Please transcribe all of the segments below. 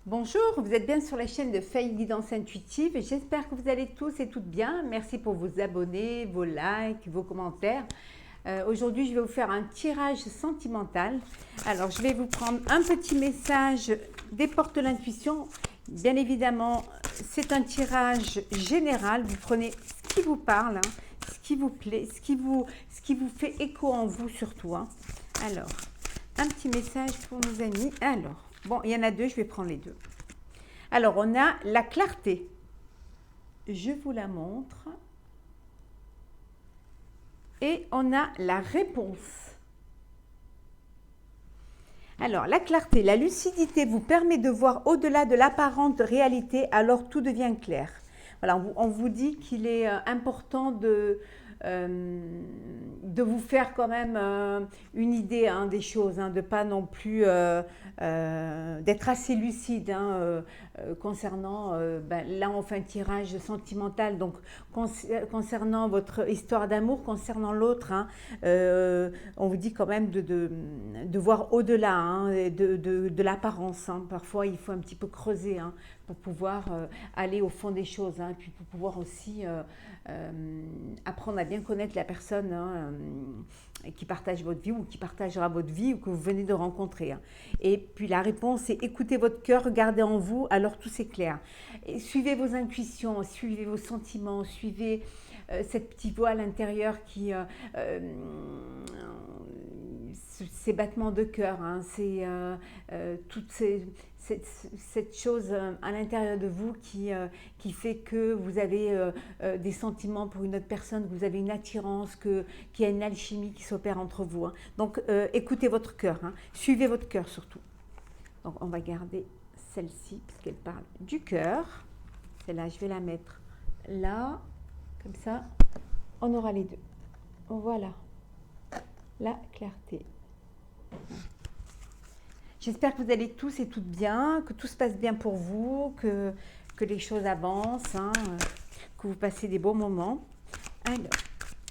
Bonjour, vous êtes bien sur la chaîne de Faye Guidance Intuitive et j'espère que vous allez tous et toutes bien. Merci pour vos abonnés, vos likes, vos commentaires. Aujourd'hui, je vais vous faire un tirage sentimental. Alors, je vais vous prendre un petit message des portes de l'intuition. Bien évidemment, c'est un tirage général. Vous prenez ce qui vous parle, ce qui vous plaît, ce qui vous fait écho en vous surtout. Alors, un petit message pour nos amis. Alors, bon, il y en a deux, je vais prendre les deux. Alors, on a la clarté. Je vous la montre. Et on a la réponse. Alors, la clarté, la lucidité vous permet de voir au-delà de l'apparente réalité, alors tout devient clair. Voilà, on vous dit qu'il est important de vous faire quand même une idée des choses, de pas non plus d'être assez lucide concernant, là on fait un tirage sentimental, donc concernant votre histoire d'amour, concernant l'autre, on vous dit quand même de voir au-delà de l'apparence. Parfois il faut un petit peu creuser pour pouvoir aller au fond des choses, et puis pour pouvoir aussi apprendre à bien connaître la personne qui partage votre vie ou qui partagera votre vie ou que vous venez de rencontrer. Et puis la réponse, c'est écoutez votre cœur, regardez en vous, alors tout c'est clair. Et suivez vos intuitions, suivez vos sentiments, suivez cette petite voix à l'intérieur qui... ces battements de cœur, c'est toutes cette chose à l'intérieur de vous qui fait que vous avez des sentiments pour une autre personne, que vous avez une attirance, qu'il y a une alchimie qui s'opère entre vous. Donc écoutez votre cœur, suivez votre cœur surtout. Donc on va garder celle-ci parce qu'elle parle du cœur. Celle-là, je vais la mettre là, comme ça, on aura les deux. Voilà, la clarté. J'espère que vous allez tous et toutes bien, que tout se passe bien pour vous, que les choses avancent, que vous passez des bons moments. Alors,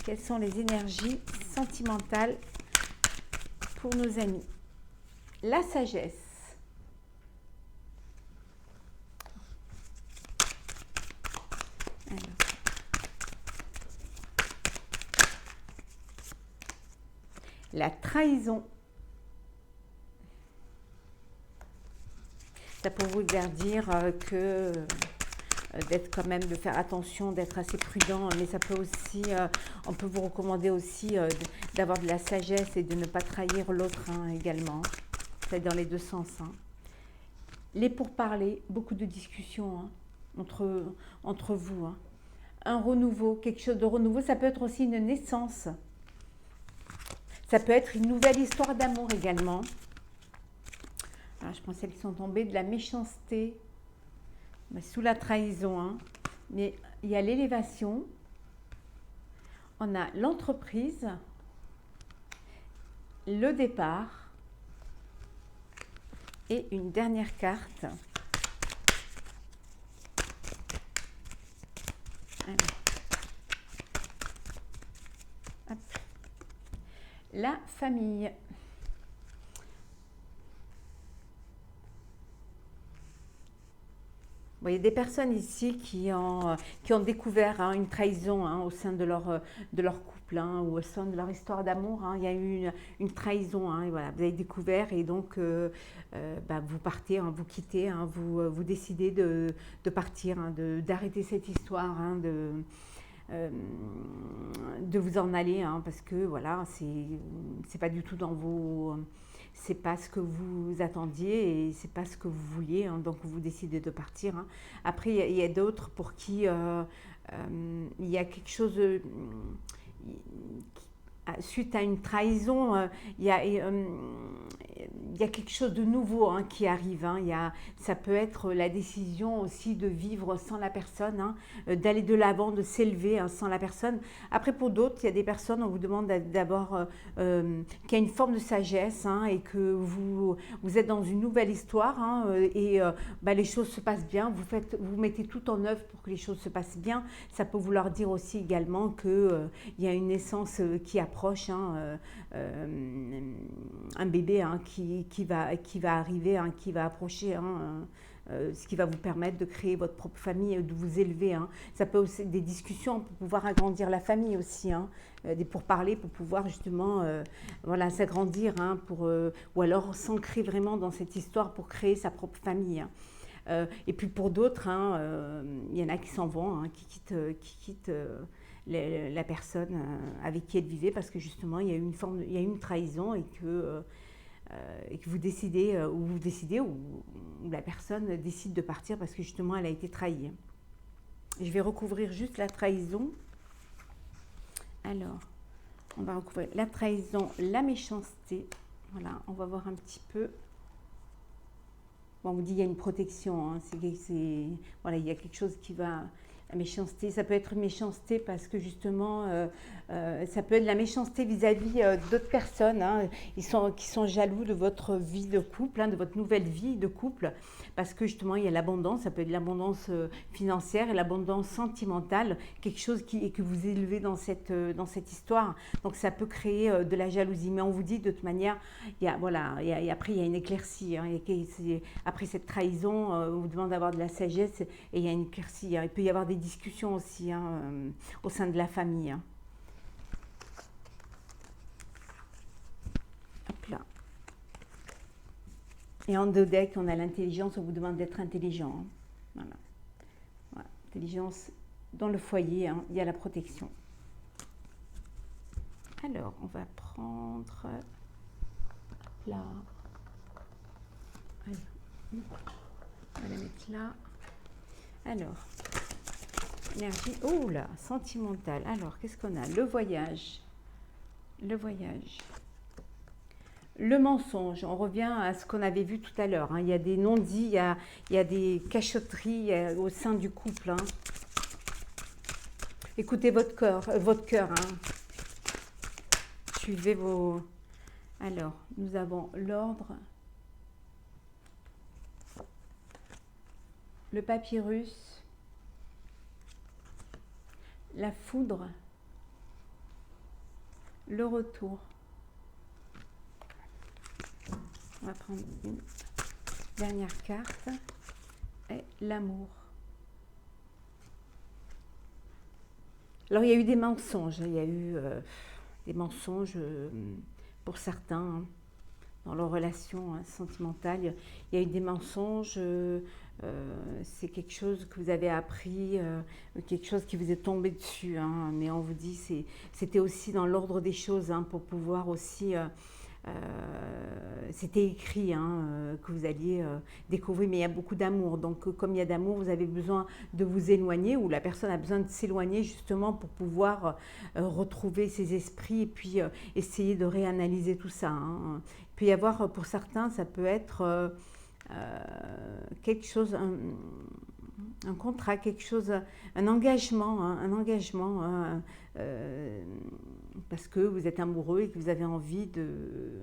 quelles sont les énergies sentimentales pour nos amis? La sagesse. Alors. La trahison. Ça peut vous dire que d'être quand même, de faire attention, d'être assez prudent, mais ça peut aussi, on peut vous recommander aussi d'avoir de la sagesse et de ne pas trahir l'autre également. C'est dans les deux sens. Les pourparlers, beaucoup de discussions entre vous. Un renouveau, quelque chose de renouveau, ça peut être aussi une naissance. Ça peut être une nouvelle histoire d'amour également. Alors, je pensais qu'ils sont tombés de la méchanceté, sous la trahison. Mais il y a l'élévation. On a l'entreprise, le départ et une dernière carte. Alors. Hop. La famille. Bon, il y a des personnes ici qui ont découvert une trahison au sein de leur couple ou au sein de leur histoire d'amour. Il y a eu une trahison. Et voilà, vous avez découvert et donc vous partez, vous quittez, vous décidez de partir, d'arrêter cette histoire, de vous en aller parce que voilà, c'est pas du tout dans vos... c'est pas ce que vous attendiez et c'est pas ce que vous vouliez, donc vous décidez de partir. Après, il y a d'autres pour qui il y a quelque chose suite à une trahison, il y a quelque chose de nouveau qui arrive. Ça peut être la décision aussi de vivre sans la personne, d'aller de l'avant, de s'élever sans la personne. Après, pour d'autres, il y a des personnes, on vous demande d'abord qu'il y a une forme de sagesse et que vous êtes dans une nouvelle histoire et les choses se passent bien. Vous mettez tout en œuvre pour que les choses se passent bien. Ça peut vouloir dire aussi également qu'il y a une naissance qui approche. approche, un bébé qui va arriver, qui va approcher, ce qui va vous permettre de créer votre propre famille, de vous élever. Ça peut aussi des discussions pour pouvoir agrandir la famille aussi, des pourparlers pour pouvoir justement voilà, s'agrandir, ou alors s'ancrer vraiment dans cette histoire pour créer sa propre famille. Et puis pour d'autres, il y en a qui s'en vont, qui quittent la personne avec qui elle vivait parce que justement il y a eu une trahison et que vous décidez, ou la personne décide de partir parce que justement elle a été trahie. Je vais recouvrir juste la trahison. Alors, on va recouvrir la trahison, la méchanceté. Voilà, on va voir un petit peu. Bon, on vous dit il y a une protection. Voilà, il y a quelque chose qui va. La méchanceté, ça peut être une méchanceté parce que justement, ça peut être la méchanceté vis-à-vis d'autres personnes qui sont jaloux de votre vie de couple, de votre nouvelle vie de couple, parce que justement, il y a l'abondance, ça peut être l'abondance financière et l'abondance sentimentale, quelque chose que vous élevez dans cette histoire. Donc, ça peut créer de la jalousie. Mais on vous dit de toute manière, après, il y a une éclaircie. Après cette trahison, on vous demande d'avoir de la sagesse et il y a une éclaircie. Il peut y avoir des discussions aussi au sein de la famille. Hop là. Et en deux decks, on a l'intelligence, on vous demande d'être intelligent. Voilà. Intelligence dans le foyer, il y a la protection. Alors, on va prendre là. Allez. On va la mettre là. Alors, énergie, oh là, sentimentale. Alors, qu'est-ce qu'on a? Le voyage. Le voyage. Le mensonge, on revient à ce qu'on avait vu tout à l'heure. Il y a des non-dits, il y a des cachotteries au sein du couple. Écoutez votre cœur. Suivez vos... Alors, nous avons l'ordre, le papyrus, la foudre, le retour. On va prendre une dernière carte et l'amour. Alors, il y a eu des mensonges. Il y a eu des mensonges pour certains dans leurs relations sentimentales. Il y a eu des mensonges. C'est quelque chose que vous avez appris, quelque chose qui vous est tombé dessus. Mais on vous dit c'était aussi dans l'ordre des choses pour pouvoir aussi... c'était écrit que vous alliez découvrir, mais il y a beaucoup d'amour. Donc, comme il y a d'amour, vous avez besoin de vous éloigner, ou la personne a besoin de s'éloigner justement pour pouvoir retrouver ses esprits et puis essayer de réanalyser tout ça. Il peut y avoir, pour certains, ça peut être quelque chose, un contrat, quelque chose, un engagement, parce que vous êtes amoureux et que vous avez envie de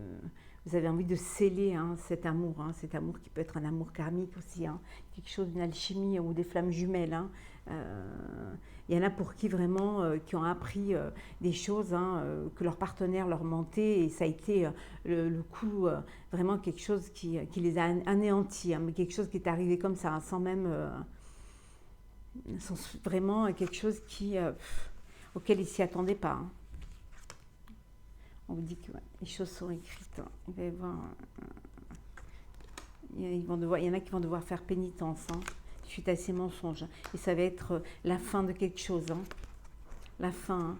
sceller cet amour qui peut être un amour karmique aussi, quelque chose d'une alchimie ou des flammes jumelles. Il y en a pour qui vraiment, qui ont appris des choses, que leur partenaire leur mentait, et ça a été le coup, vraiment quelque chose qui les a anéantis, mais quelque chose qui est arrivé comme ça, sans même... sans vraiment quelque chose auquel ils ne s'y attendaient pas. On vous dit que les choses sont écrites. Il va y avoir... il y en a qui vont devoir faire pénitence suite à ces mensonges. Et ça va être la fin de quelque chose. La fin.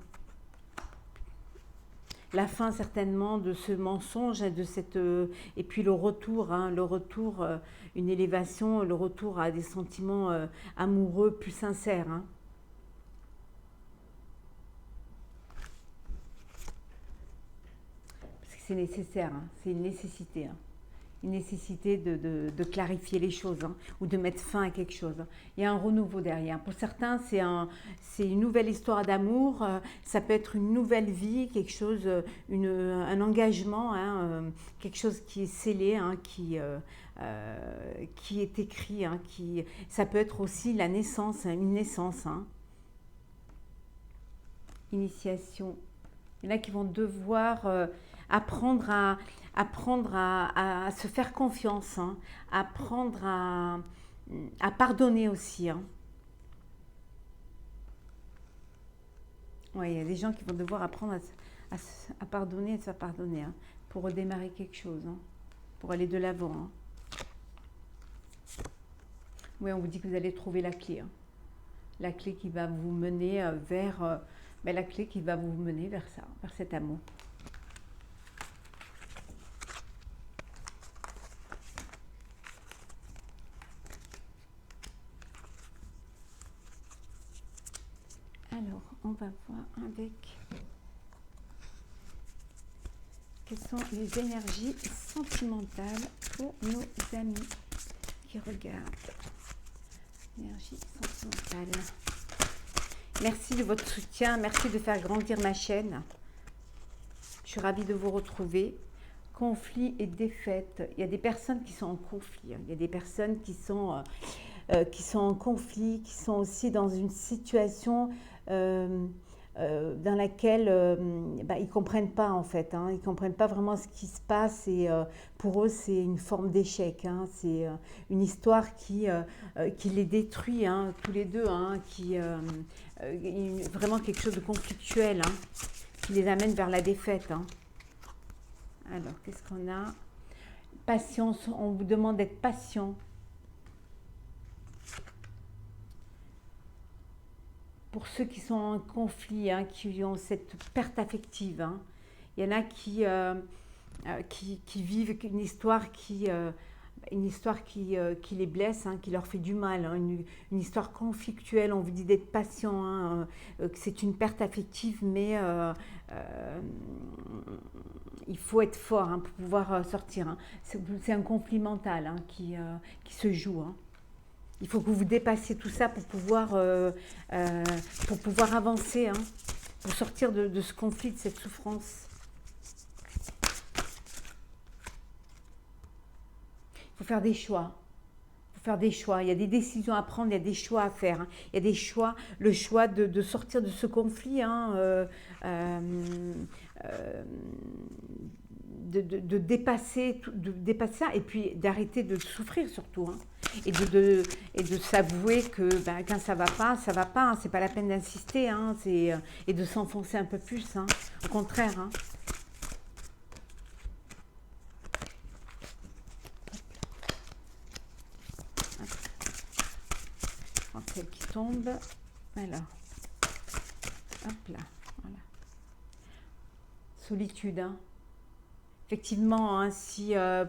La fin certainement de ce mensonge et puis le retour, une élévation, le retour à des sentiments amoureux plus sincères. Parce que c'est nécessaire, c'est une nécessité. Une nécessité de clarifier les choses ou de mettre fin à quelque chose. Il y a un renouveau derrière. Pour certains, c'est une nouvelle histoire d'amour, ça peut être une nouvelle vie, quelque chose, un engagement, quelque chose qui est scellé, qui est écrit, ça peut être aussi la naissance, une naissance. Initiation Il y en a qui vont devoir apprendre à se faire confiance, hein, apprendre à pardonner aussi. Hein. Ouais, il y a des gens qui vont devoir apprendre à pardonner et à se pardonner hein, pour redémarrer quelque chose, hein, pour aller de l'avant. Hein. Oui, on vous dit que vous allez trouver la clé. Hein. La clé qui va vous mener vers... la clé qui va vous mener vers ça, vers cet amour. Alors, on va voir avec quelles sont les énergies sentimentales pour nos amis qui regardent. Énergie sentimentale. Merci de votre soutien, merci de faire grandir ma chaîne. Je suis ravie de vous retrouver. Conflit et défaite. Il y a des personnes qui sont en conflit. Il y a des personnes qui sont en conflit, qui sont aussi dans une situation dans laquelle ils ne comprennent pas en fait. Hein. Ils ne comprennent pas vraiment ce qui se passe et pour eux c'est une forme d'échec. Hein. C'est une histoire qui les détruit hein, tous les deux, hein, vraiment quelque chose de conflictuel hein, qui les amène vers la défaite. Hein. Alors qu'est-ce qu'on a? Patience, on vous demande d'être patient. Pour ceux qui sont en conflit, hein, qui ont cette perte affective, hein, il y en a qui vivent une histoire qui les blesse, hein, qui leur fait du mal, hein, une histoire conflictuelle. On vous dit d'être patient, hein, que c'est une perte affective, mais il faut être fort hein, pour pouvoir sortir. Hein. C'est un conflit mental hein, qui se joue. Hein. Il faut que vous dépassiez tout ça pour pouvoir avancer, hein, pour sortir de ce conflit, de cette souffrance. Il faut faire des choix. Il faut faire des choix. Il y a des décisions à prendre, il y a des choix à faire. Hein. Il y a des choix, le choix de sortir de ce conflit, hein, de dépasser ça et puis d'arrêter de souffrir surtout. Hein. Et de s'avouer que quand ça va pas, hein, c'est pas la peine d'insister, hein, et de s'enfoncer un peu plus, hein, au contraire. Hein. Celle qui tombe, alors, hop là, voilà. Solitude, hein. Effectivement, hein, si... ça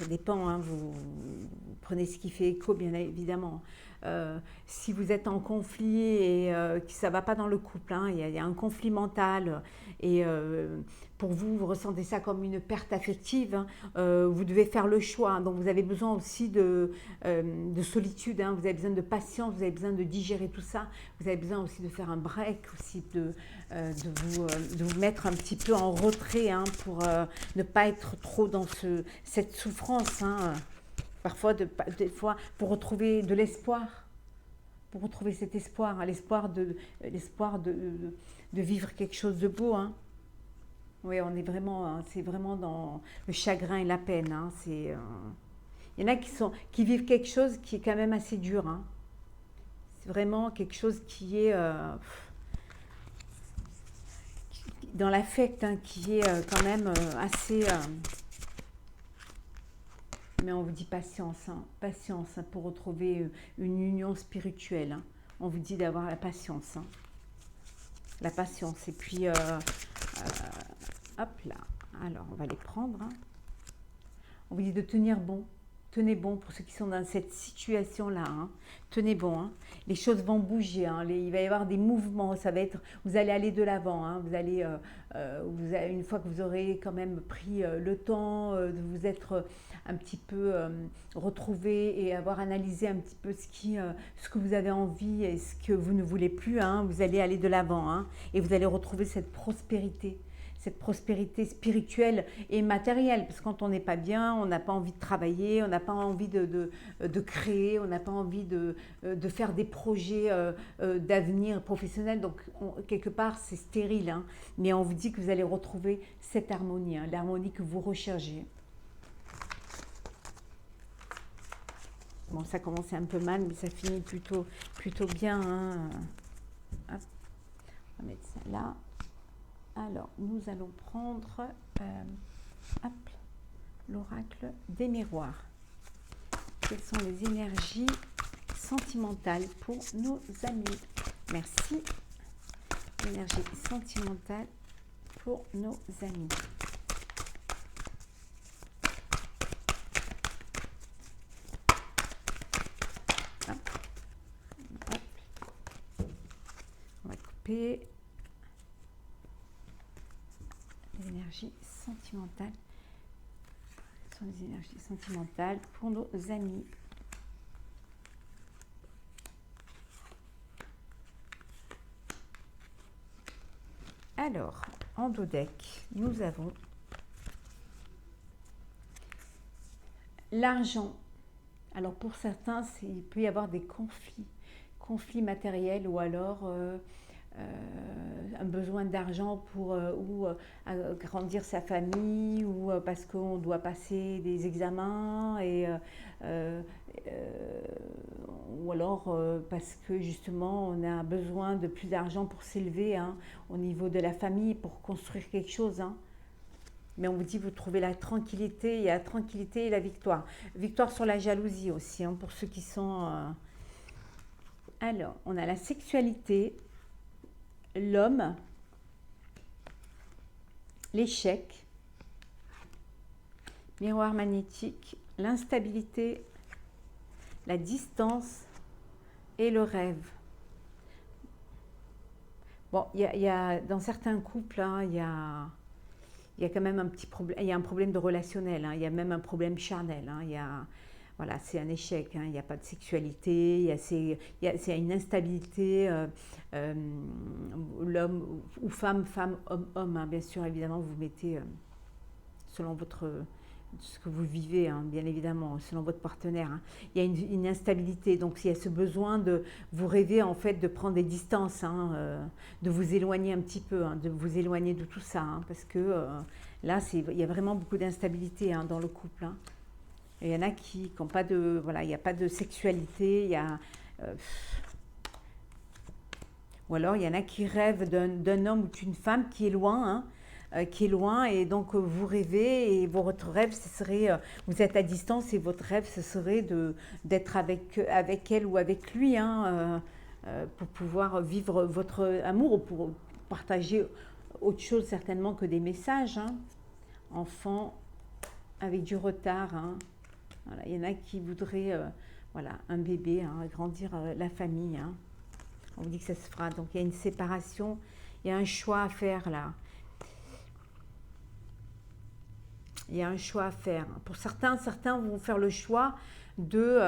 dépend, hein, vous prenez ce qui fait écho, bien évidemment. Si vous êtes en conflit et que ça ne va pas dans le couple, hein, y a un conflit mental et pour vous, vous ressentez ça comme une perte affective, hein, vous devez faire le choix. Hein, donc vous avez besoin aussi de solitude, hein, vous avez besoin de patience, vous avez besoin de digérer tout ça, vous avez besoin aussi de faire un break, aussi de vous mettre un petit peu en retrait hein, pour ne pas être trop dans cette souffrance. Hein, parfois, des fois, pour retrouver de l'espoir, pour retrouver cet espoir, hein, l'espoir de vivre quelque chose de beau. Hein. Oui, on est vraiment, hein, c'est vraiment dans le chagrin et la peine. Hein, il y en a qui vivent quelque chose qui est quand même assez dur. Hein. C'est vraiment quelque chose qui est dans l'affect, hein, qui est quand même assez... mais on vous dit patience, hein, patience hein, pour retrouver une union spirituelle. Hein. On vous dit d'avoir la patience. Hein. La patience. Et puis, hop là. Alors, on va les prendre. Hein. On vous dit de tenir bon. Tenez bon pour ceux qui sont dans cette situation-là. Hein. Tenez bon. Hein. Les choses vont bouger. Hein. Il va y avoir des mouvements. Ça va être, vous allez aller de l'avant. Hein. Vous allez, une fois que vous aurez quand même pris le temps de vous être un petit peu retrouvé et avoir analysé un petit peu ce que vous avez envie et ce que vous ne voulez plus. Hein. Vous allez aller de l'avant. Hein. Et vous allez retrouver cette prospérité. cette prospérité spirituelle et matérielle. Parce que quand on n'est pas bien, on n'a pas envie de travailler, on n'a pas envie de créer, on n'a pas envie de faire des projets d'avenir professionnel. Donc, quelque part, c'est stérile. Hein. Mais on vous dit que vous allez retrouver cette harmonie, hein, l'harmonie que vous recherchez. Bon, ça commençait un peu mal, mais ça finit plutôt bien. Hein. Hop. On va mettre ça là. Alors, nous allons prendre l'oracle des miroirs. Quelles sont les énergies sentimentales pour nos amis? Merci. Énergie sentimentale pour nos amis. On va couper l'énergie sentimentale. Ce sont les énergies sentimentales pour nos amis. Alors, en dos deck, nous avons l'argent. Alors pour certains, il peut y avoir des conflits matériels ou alors un besoin d'argent pour agrandir sa famille ou parce qu'on doit passer des examens ou alors parce que justement on a besoin de plus d'argent pour s'élever hein, au niveau de la famille pour construire quelque chose. Hein. Mais on vous dit, vous trouvez la tranquillité, il y a la tranquillité et la victoire. Victoire sur la jalousie aussi, hein, pour ceux qui sont... Alors, on a la sexualité, l'homme, l'échec, miroir magnétique, l'instabilité, la distance et le rêve. Bon, il y a dans certains couples, hein, il y a quand même un petit problème, il y a un problème de relationnel, hein, il y a même un problème charnel, hein, voilà, c'est un échec, hein, il n'y a pas de sexualité, il y a une instabilité, l'homme ou femme, homme, hein, bien sûr, évidemment, vous mettez selon ce que vous vivez, hein, bien évidemment, selon votre partenaire. Hein. Il y a une instabilité, donc il y a ce besoin de vous rêver en fait de prendre des distances, hein, de vous éloigner un petit peu, hein, de vous éloigner de tout ça, hein, parce que là, il y a vraiment beaucoup d'instabilité hein, dans le couple. Hein. Et il y en a qui n'ont pas de, voilà, il n'y a pas de sexualité, il y a, ou alors il y en a qui rêvent d'un homme ou d'une femme qui est loin. Hein, qui est loin et donc vous rêvez et votre rêve ce serait, vous êtes à distance et votre rêve ce serait d'être avec elle ou avec lui hein, pour pouvoir vivre votre amour ou pour partager autre chose certainement que des messages. Hein. Enfant avec du retard. Hein. Voilà, il y en a qui voudraient voilà, un bébé, hein, agrandir la famille. Hein. On vous dit que ça se fera. Donc il y a une séparation, il y a un choix à faire là. Il y a un choix à faire. Pour certains vont faire le choix de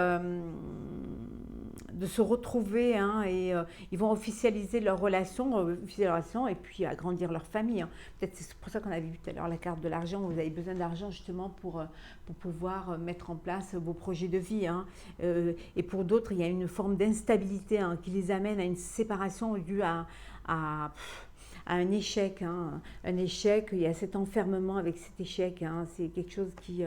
se retrouver hein, et ils vont officialiser leur relation et puis agrandir leur famille. Hein. Peut-être c'est pour ça qu'on avait vu tout à l'heure la carte de l'argent. Vous avez besoin d'argent justement pour pouvoir mettre en place vos projets de vie. Hein. Et pour d'autres, il y a une forme d'instabilité hein, qui les amène à une séparation due à un échec. Hein. Un échec, il y a cet enfermement avec cet échec. Hein. C'est quelque chose qui...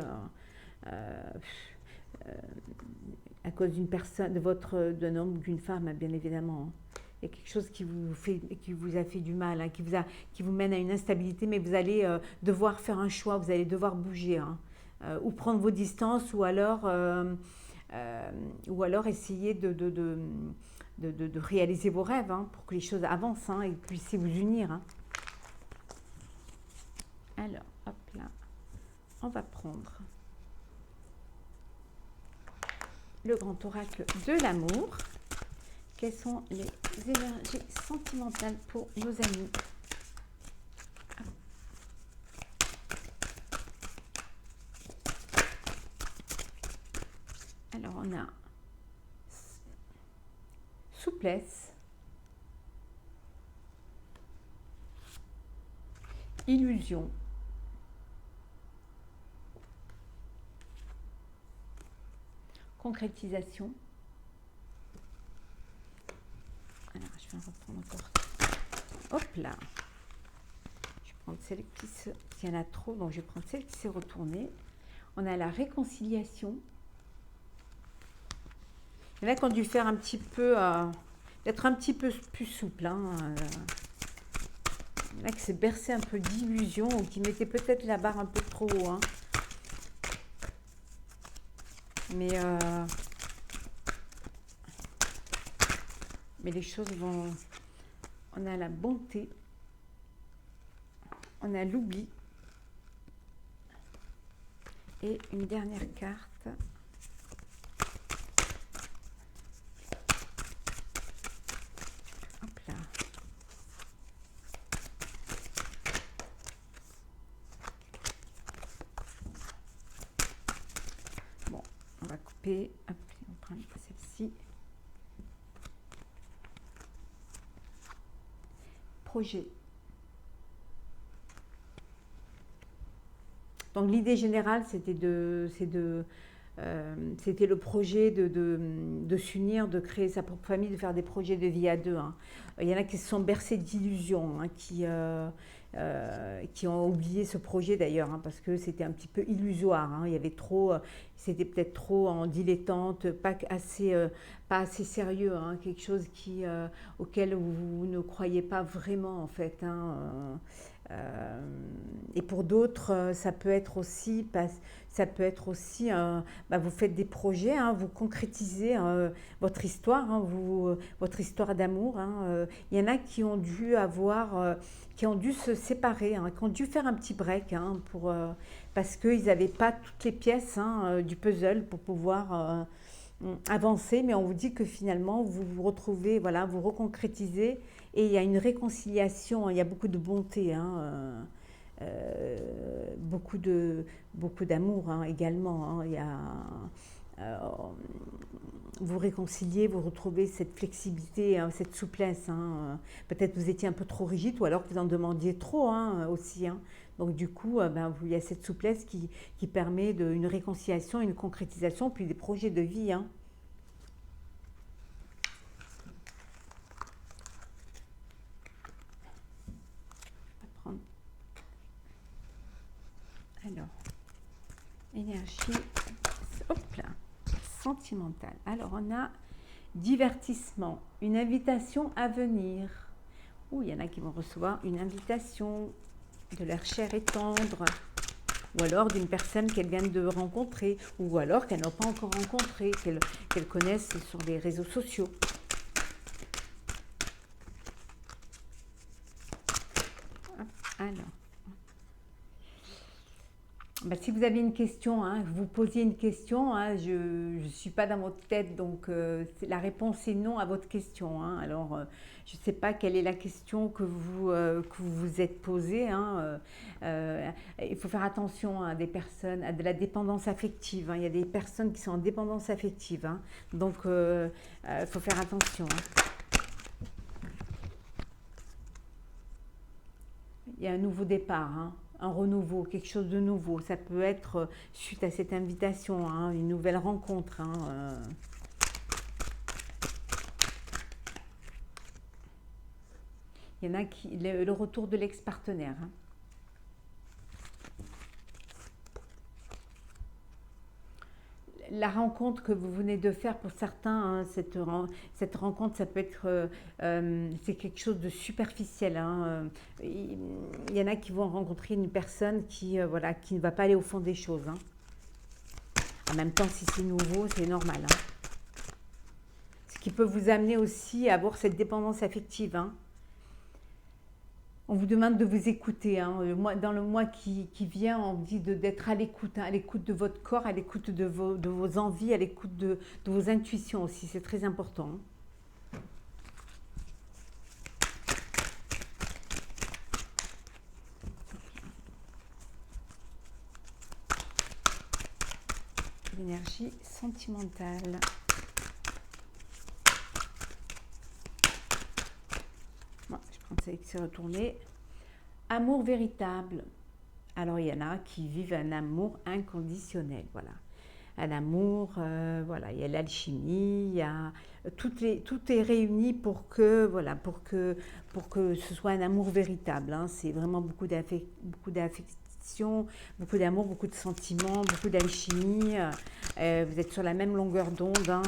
à cause d'une personne, d'un homme ou d'une femme, bien évidemment. Il y a quelque chose qui vous a fait du mal, hein, qui vous mène à une instabilité, mais vous allez devoir faire un choix, vous allez devoir bouger, hein, ou prendre vos distances, ou alors essayer de réaliser vos rêves, hein, pour que les choses avancent hein, et que vous puissiez vous unir. Hein. Alors, hop là, on va prendre le grand oracle de l'amour. Quelles sont les énergies sentimentales pour nos amis? Alors, on a souplesse, illusion, concrétisation. Alors, je vais reprendre encore. Hop là. Je vais prendre celle qui se... S'il y en a trop, donc je vais prendre celle qui s'est retournée. On a la réconciliation. Il y en a qui ont dû faire un petit peu... d'être un petit peu plus souple. Hein, il y en a qui s'est bercé un peu d'illusion ou qui mettaient peut-être la barre un peu trop haut. Hein. Mais les choses vont... On a la bonté. On a l'oubli. Et une dernière carte. Hop là. Bon, on va couper. Hop, on prend celle-ci. Projet. Donc l'idée générale, c'était c'était le projet de s'unir, de créer sa propre famille, de faire des projets de vie à deux. Hein. Il y en a qui se sont bercés d'illusions, hein, qui ont oublié ce projet d'ailleurs, hein, parce que c'était un petit peu illusoire. Hein. Il y avait trop, c'était peut-être trop en dilettante, pas assez sérieux, hein, quelque chose auquel vous ne croyez pas vraiment en fait. Hein. Et pour d'autres, ça peut être aussi, vous faites des projets, hein, vous concrétisez votre histoire, hein, votre histoire d'amour. Hein. Il y en a qui ont dû qui ont dû se séparer, hein, qui ont dû faire un petit break, hein, parce qu'ils n'avaient pas toutes les pièces, hein, du puzzle pour pouvoir avancer. Mais on vous dit que finalement, vous vous retrouvez, voilà, vous reconcrétisez. Et il y a une réconciliation, il y a beaucoup de bonté, hein, beaucoup d'amour, hein, également. Hein, il y a, vous réconciliez, vous retrouvez cette flexibilité, hein, cette souplesse. Hein. Peut-être vous étiez un peu trop rigide ou alors vous en demandiez trop, hein, aussi. Hein. Donc du coup, il y a cette souplesse qui permet une réconciliation, une concrétisation, puis des projets de vie. Hein. Alors, énergie, hop là, sentimentale. Alors, on a divertissement, une invitation à venir. Ou il y en a qui vont recevoir une invitation de leur chair et tendre, ou alors d'une personne qu'elles viennent de rencontrer, ou alors qu'elles n'ont pas encore rencontré, qu'elles connaissent sur les réseaux sociaux. Alors. Si vous avez une question, hein, vous posiez une question, hein, je ne suis pas dans votre tête, donc la réponse est non à votre question. Hein. Alors, je ne sais pas quelle est la question que vous vous êtes posée. Hein. Il faut faire attention à des personnes, à de la dépendance affective. Hein. Il y a des personnes qui sont en dépendance affective, hein. Donc il faut faire attention. Hein. Il y a un nouveau départ. Hein. Un renouveau, quelque chose de nouveau. Ça peut être suite à cette invitation, hein, une nouvelle rencontre. Hein, Il y en a qui... Le retour de l'ex-partenaire. Hein. La rencontre que vous venez de faire pour certains, hein, cette rencontre, ça peut être, c'est quelque chose de superficiel. Hein. Il y en a qui vont rencontrer une personne qui ne va pas aller au fond des choses. Hein. En même temps, si c'est nouveau, c'est normal. Hein. Ce qui peut vous amener aussi à avoir cette dépendance affective. Hein. On vous demande de vous écouter. Hein. Dans le mois qui vient, on vous dit d'être à l'écoute, hein, à l'écoute de votre corps, à l'écoute de vos envies, à l'écoute de vos intuitions aussi. C'est très important. L'énergie sentimentale. Bon, je prends celle qui s'est retournée. Amour véritable. Alors, il y en a qui vivent un amour inconditionnel, voilà. Un amour, voilà, il y a l'alchimie, il y a tout est réuni pour que, voilà, pour que ce soit un amour véritable, hein. C'est vraiment beaucoup d'affection, beaucoup d'amour, beaucoup de sentiments, beaucoup d'alchimie. Vous êtes sur la même longueur d'onde, hein.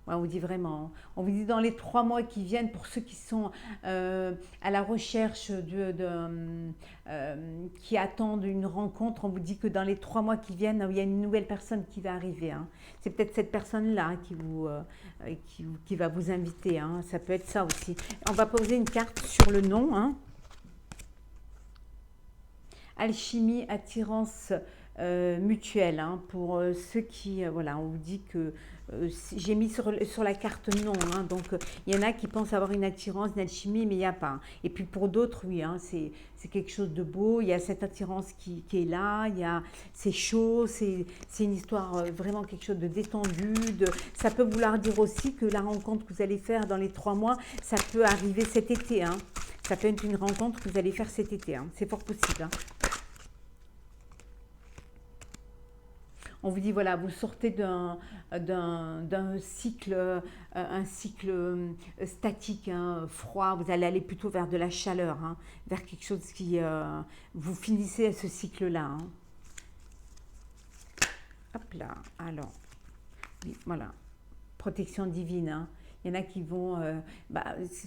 Ouais, on vous dit vraiment, on vous dit dans les 3 mois qui viennent, pour ceux qui sont à la recherche qui attendent une rencontre, on vous dit que dans les 3 mois qui viennent, il y a une nouvelle personne qui va arriver, hein. C'est peut-être cette personne-là qui va vous inviter, hein. Ça peut être ça aussi. On va poser une carte sur le nom, hein. Alchimie, attirance mutuelle, hein, pour ceux qui, voilà, on vous dit que j'ai mis sur la carte non, hein, donc il y en a qui pensent avoir une attirance, une alchimie, mais il n'y a pas. Et puis pour d'autres, oui, hein, c'est quelque chose de beau, il y a cette attirance qui est là, c'est chaud, c'est une histoire vraiment quelque chose de détendu. Ça peut vouloir dire aussi que la rencontre que vous allez faire dans les 3 mois, ça peut arriver cet été, hein. Ça peut être une rencontre que vous allez faire cet été, hein. C'est fort possible, hein. On vous dit, voilà, vous sortez d'un cycle, un cycle statique, hein, froid, vous allez aller plutôt vers de la chaleur, hein, vers quelque chose qui... vous finissez ce cycle-là, hein. Hop là, alors, oui, voilà, protection divine, hein. Il y en a qui vont,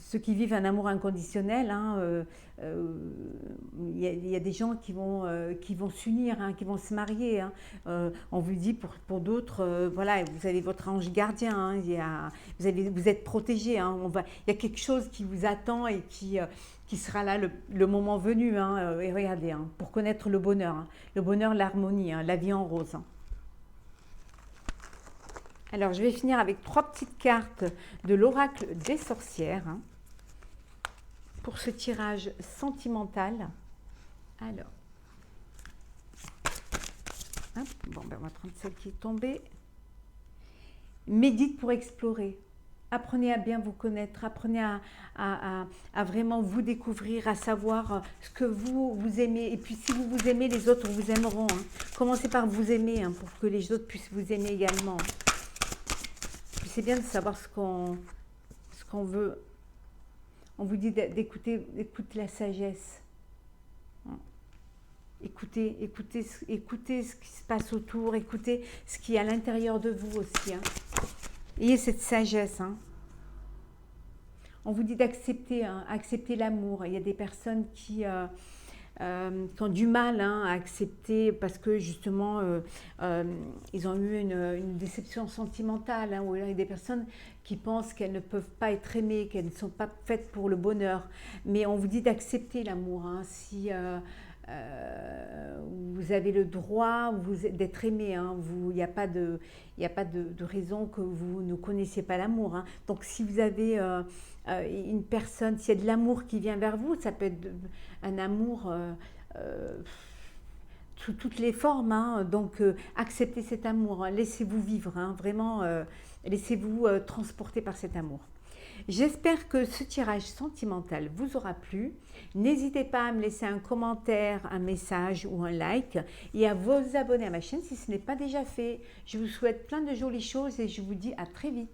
ceux qui vivent un amour inconditionnel, hein, il y a des gens qui vont s'unir, hein, qui vont se marier, hein. On vous dit pour d'autres, voilà, vous avez votre ange gardien, hein, vous êtes protégé, hein, il y a quelque chose qui vous attend et qui sera là le moment venu, hein, et regardez, hein, pour connaître le bonheur, l'harmonie, hein, la vie en rose, hein. Alors, je vais finir avec 3 petites cartes de l'oracle des sorcières, hein, pour ce tirage sentimental. Alors, hop, bon, on va prendre celle qui est tombée. Médite pour explorer. Apprenez à bien vous connaître, apprenez à vraiment vous découvrir, à savoir ce que vous aimez. Et puis, si vous vous aimez, les autres vous aimeront, hein. Commencez par vous aimer, hein, pour que les autres puissent vous aimer également. C'est bien de savoir ce qu'on veut. On vous dit d'écouter la sagesse. Écoutez ce qui se passe autour, écoutez ce qui est à l'intérieur de vous aussi, hein. Ayez cette sagesse, hein. On vous dit d'accepter, hein, accepter l'amour. Il y a des personnes qui ont du mal, hein, à accepter parce que justement ils ont eu une déception sentimentale, hein, ou il y a des personnes qui pensent qu'elles ne peuvent pas être aimées, qu'elles ne sont pas faites pour le bonheur. Mais on vous dit d'accepter l'amour, hein. Si vous avez le droit d'être aimé, hein. Il n'y a pas de raison que vous ne connaissiez pas l'amour, hein. Donc si vous avez une personne, s'il y a de l'amour qui vient vers vous, ça peut être un amour sous toutes les formes, hein. Donc acceptez cet amour, hein. Laissez-vous vivre, hein. Vraiment, laissez-vous transporter par cet amour. J'espère que ce tirage sentimental vous aura plu. N'hésitez pas à me laisser un commentaire, un message ou un like et à vous abonner à ma chaîne si ce n'est pas déjà fait. Je vous souhaite plein de jolies choses et je vous dis à très vite.